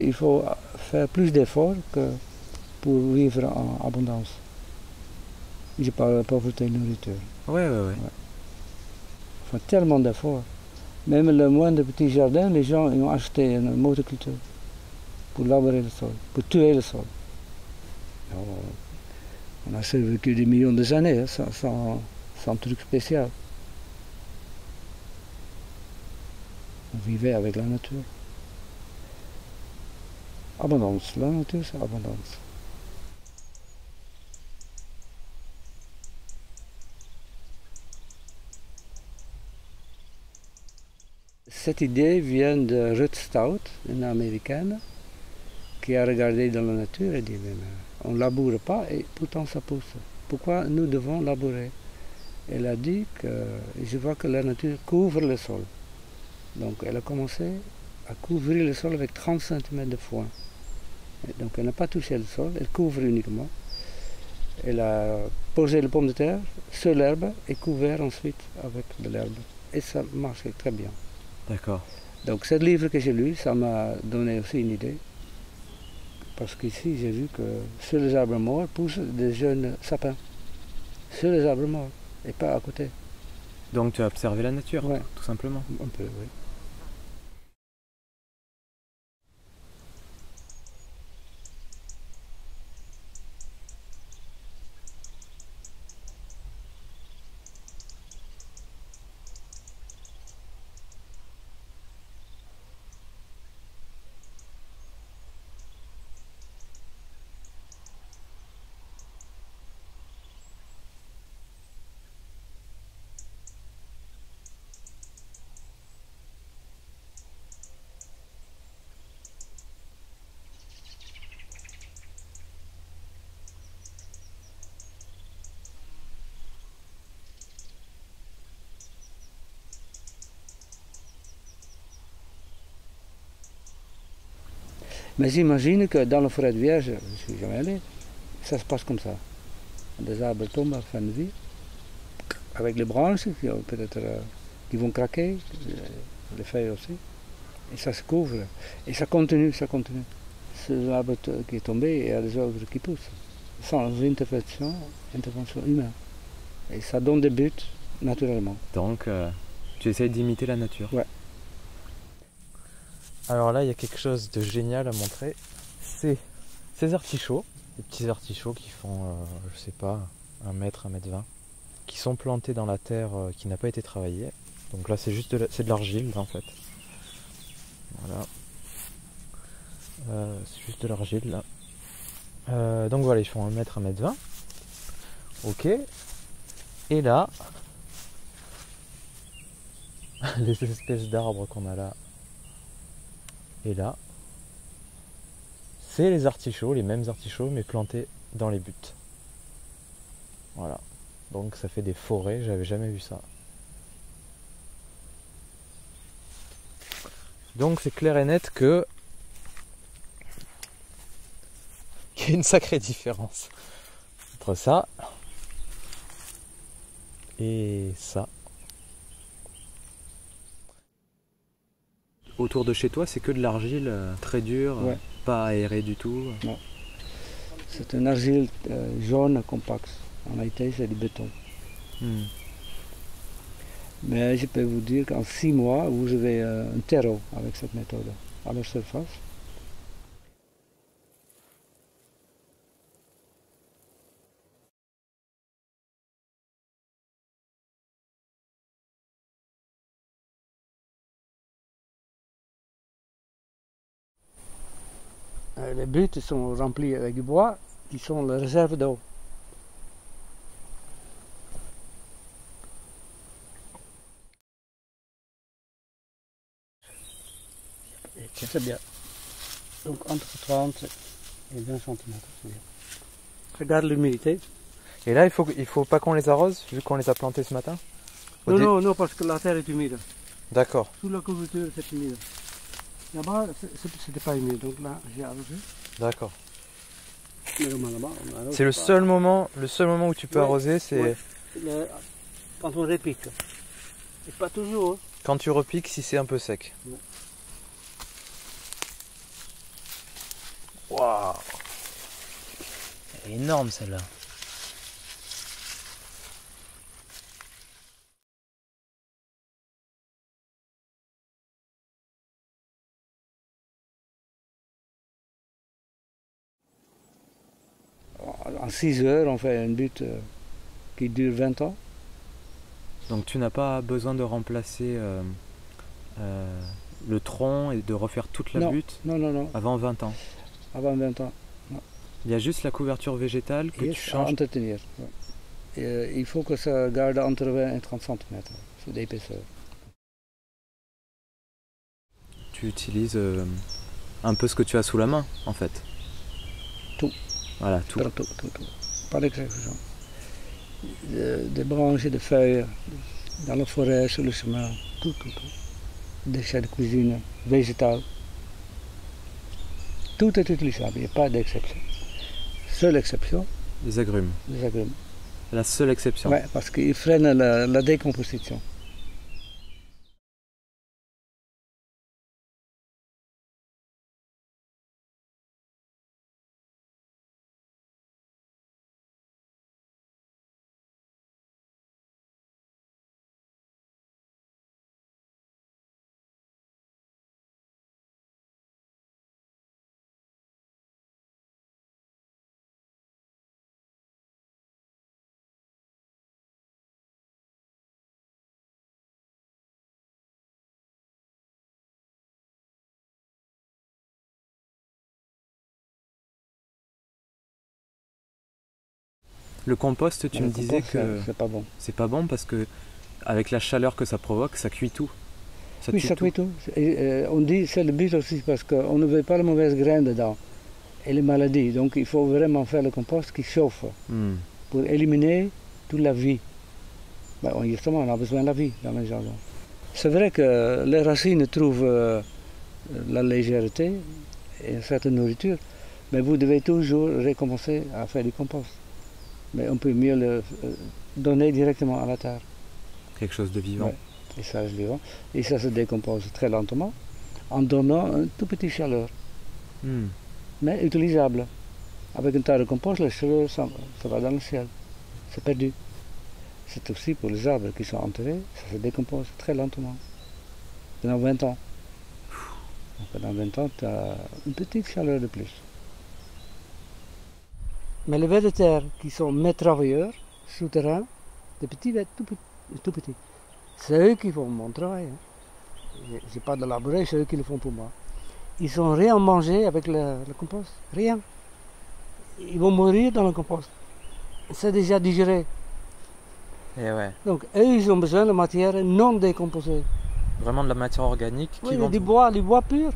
il faut faire plus d'efforts que pour vivre en abondance. Je parle de la pauvreté de nourriture. Ouais. Il faut tellement d'efforts. Même le moindre petit jardin, les gens ils ont acheté une motoculture pour labourer le sol, pour tuer le sol. Alors, on a survécu des millions d'années sans truc spécial. On vivait avec la nature. Abondance, la nature c'est abondance. Cette idée vient de Ruth Stout, une américaine, qui a regardé dans la nature et dit on ne laboure pas et pourtant ça pousse. Pourquoi nous devons labourer? Elle a dit que je vois que la nature couvre le sol. Donc elle a commencé à couvrir le sol avec 30 cm de foin. Et donc elle n'a pas touché le sol, elle couvre uniquement. Elle a posé les pommes de terre sur l'herbe et couvert ensuite avec de l'herbe. Et ça marchait très bien. D'accord. Donc ce livre que j'ai lu, ça m'a donné aussi une idée. Parce qu'ici j'ai vu que sur les arbres morts poussent des jeunes sapins. Sur les arbres morts et pas à côté. Donc tu as observé la nature, Ouais. tout simplement. Un peu, oui. Mais j'imagine que dans la forêt de Vierge, je ne suis jamais allé, ça se passe comme ça. Des arbres tombent à la fin de vie, avec les branches qui peut-être qui vont craquer, les feuilles aussi, et ça se couvre. Et ça continue, ça continue. C'est l'arbre qui est tombé et il y a des autres qui poussent, sans intervention humaine. Et ça donne des buts naturellement. Donc tu essayes d'imiter la nature. Ouais. Alors là, il y a quelque chose de génial à montrer. C'est ces artichauts, les petits artichauts qui font, je sais pas, 1 mètre, 1,20 m, qui sont plantés dans la terre qui n'a pas été travaillée. Donc là, c'est juste de l'argile en fait. Voilà. C'est juste de l'argile là. Donc voilà, ils font 1 mètre, 1,20 m. Ok. Et là, les espèces d'arbres qu'on a là. Et là, c'est les artichauts, les mêmes artichauts, mais plantés dans les buts. Voilà. Donc ça fait des forêts, j'avais jamais vu ça. Donc c'est clair et net que qu'il y a une sacrée différence entre ça et ça. Autour de chez toi, c'est que de l'argile très dure, Ouais. pas aérée du tout. Non. C'est une argile jaune compacte. En été, c'est du béton. Mais je peux vous dire qu'en 6 mois, vous avez un terreau avec cette méthode à la surface. Les buts sont remplis avec du bois qui sont les réserves d'eau. C'est bien. Donc entre 30 et 20 cm. Regarde l'humidité. Et là, il faut pas qu'on les arrose, vu qu'on les a plantés ce matin? Non, parce que la terre est humide. D'accord. Sous la couverture, c'est humide. Là-bas, c'était pas humide, donc là, j'ai arrosé. D'accord. Là-bas, C'est le seul moment où tu peux arroser, c'est quand on repique. Et pas toujours. quand tu repiques si c'est un peu sec. Ouais. Waouh! Elle est énorme celle-là. En 6 heures, on fait une butte qui dure 20 ans. Donc tu n'as pas besoin de remplacer le tronc et de refaire toute la Non, butte non, non, non, avant 20 ans. avant 20 ans. Il y a juste la couverture végétale que Yes, tu à changes. entretenir. Ouais. Et, il faut que ça garde entre 20 et 30 cm d'épaisseur. Tu utilises un peu ce que tu as sous la main en fait. Tout. Voilà, tout. Tout. Pas d'exception. Des branches et des feuilles dans la forêt, sur le chemin, tout. Déchets de cuisine, végétal. Tout est utilisable, il n'y a pas d'exception. Seule exception, Les agrumes. les agrumes. La seule exception. Ouais, parce qu'ils freinent la décomposition. Le compost, tu me disais que c'est pas bon. c'est pas bon parce que avec la chaleur que ça provoque, ça cuit tout. Ça Oui, tue ça tout. cuit tout. On dit c'est le but aussi parce qu'on ne veut pas la mauvaise graine dedans et les maladies. Donc il faut vraiment faire le compost qui chauffe pour éliminer toute la vie. Ben, justement, on a besoin de la vie dans le jardin. C'est vrai que les racines trouvent la légèreté et une certaine nourriture, mais vous devez toujours recommencer à faire du compost. Mais on peut mieux le donner directement à la terre. Quelque chose de vivant. Ouais. Et ça reste vivant. Et ça se décompose très lentement en donnant un tout petit chaleur, mais utilisable. Avec un tas de compost, la chaleur, ça va dans le ciel. C'est perdu. C'est aussi pour les arbres qui sont enterrés, ça se décompose très lentement. Pendant 20 ans. Pendant 20 ans, tu as une petite chaleur de plus. Mais les vers de terre qui sont mes travailleurs, souterrains, des petits vers tout petits, c'est eux qui font mon travail. Hein. Je n'ai pas de labourer, c'est eux qui le font pour moi. Ils n'ont rien mangé avec le compost, rien. Ils vont mourir dans le compost. C'est déjà digéré. Et ouais. Donc eux, ils ont besoin de matière non décomposée. Vraiment de la matière organique qui Oui, vont... du bois pur.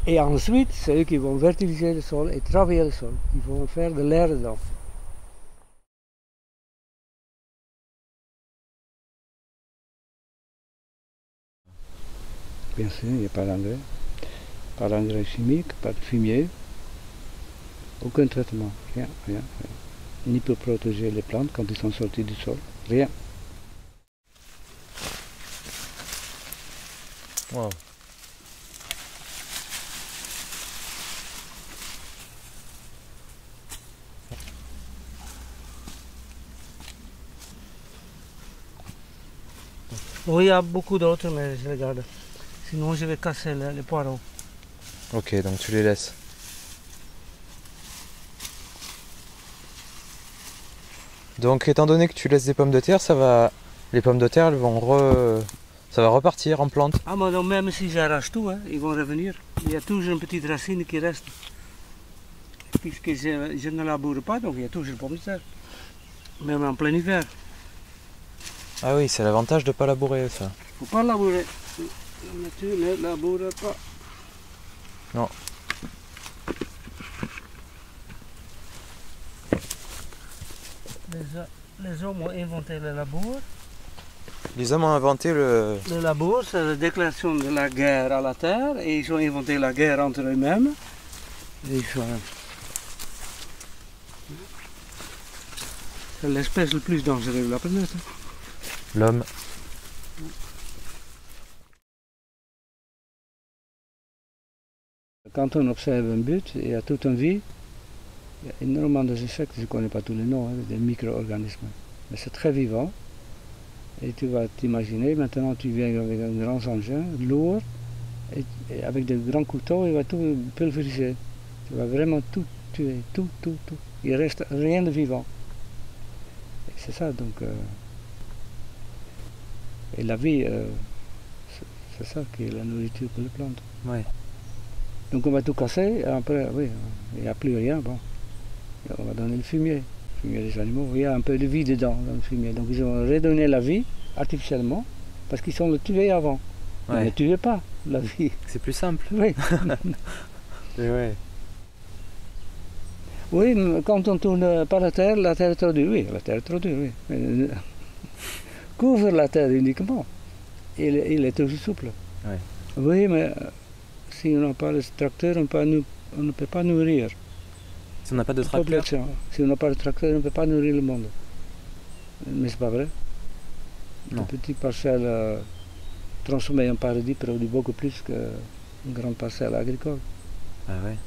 Et ensuite, c'est eux qui vont fertiliser le sol et travailler le sol. Ils vont faire de l'air dedans. Bien sûr, il n'y a pas d'engrais. Pas d'engrais chimique, pas de fumier. Aucun traitement, rien. Ni pour protéger les plantes quand ils sont sortis du sol, rien. Wow. Oui, il y a beaucoup d'autres, mais je les garde. Sinon, je vais casser les poireaux. Ok, donc tu les laisses. Donc étant donné que tu laisses des pommes de terre, les pommes de terre elles vont ça va repartir en plante. Ah, mais donc, même si j'arrache tout, hein, ils vont revenir. Il y a toujours une petite racine qui reste. Puisque je ne laboure pas, donc il y a toujours pommes de terre. Même en plein hiver. Ah oui, c'est l'avantage de ne pas labourer ça. Il ne faut pas labourer. La nature ne laboure pas. Non. Les hommes ont inventé le labour. Les hommes ont inventé le... Le labour, c'est la déclaration de la guerre à la terre, et ils ont inventé la guerre entre eux-mêmes. C'est l'espèce le plus dangereuse de la planète. L'homme. quand on observe un but, il y a toute une vie. Il y a énormément d'insectes, je ne connais pas tous les noms, hein, des micro-organismes. Mais c'est très vivant. Et tu vas t'imaginer, maintenant tu viens avec un grand engin, lourd, et avec des grands couteaux, il va tout pulvériser. Tu vas vraiment tout tuer, tout. Il ne reste rien de vivant. Et c'est ça, donc. Et la vie, c'est ça qui est la nourriture pour les plantes. Ouais. Donc on va tout casser, et après, oui, il n'y a plus rien, bon. Et on va donner le fumier des animaux. Il y a un peu de vie dedans, dans le fumier. Donc ils ont redonné la vie artificiellement, parce qu'ils sont le tués avant. Ils Ouais. ne tuaient pas la vie. C'est plus simple. Oui. Et ouais. Oui, mais quand on tourne par la terre est trop dure. Oui, la terre est trop dure, oui. Mais, couvre la terre uniquement. Il est toujours souple. Ouais. Oui, mais si on n'a pas le tracteur, on ne peut pas nourrir. Si on n'a pas de tracteur. Population. Si on n'a pas de tracteur, on ne peut pas nourrir le monde. Mais c'est pas vrai. Non. Une petite parcelle transformée en paradis produit beaucoup plus qu'une grande parcelle agricole. Ah ouais.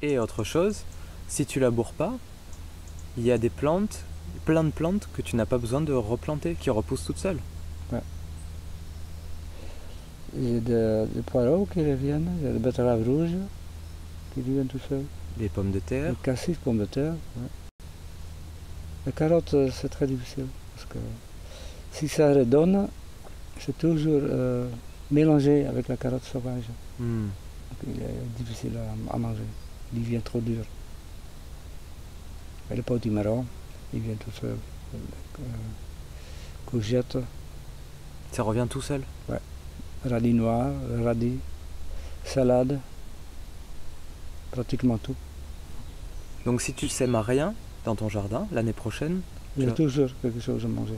Et autre chose, si tu laboures pas, il y a des plantes, plein de plantes que tu n'as pas besoin de replanter, qui repoussent toutes seules. Il y a des poireaux qui reviennent, il y a des betteraves rouges qui reviennent tout seuls. Les pommes de terre. Les cassis, pommes de terre. Ouais. Les carottes, c'est très difficile. Parce que si ça redonne, c'est toujours mélangé avec la carotte sauvage. Hmm. Donc il est difficile à manger. Il devient trop dur. Et le potimarron, il vient tout seul. Courgettes, Ça revient tout seul. radis noirs, radis, salade, pratiquement tout. Donc si tu sèmes rien dans ton jardin, l'année prochaine, Il y a Tu toujours quelque chose à manger.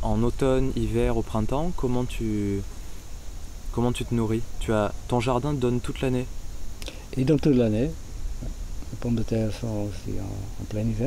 en automne, hiver, au printemps, comment tu te nourris? Ton jardin te donne toute l'année. Et donc toute l'année, les pommes de terre sont aussi en plein hiver.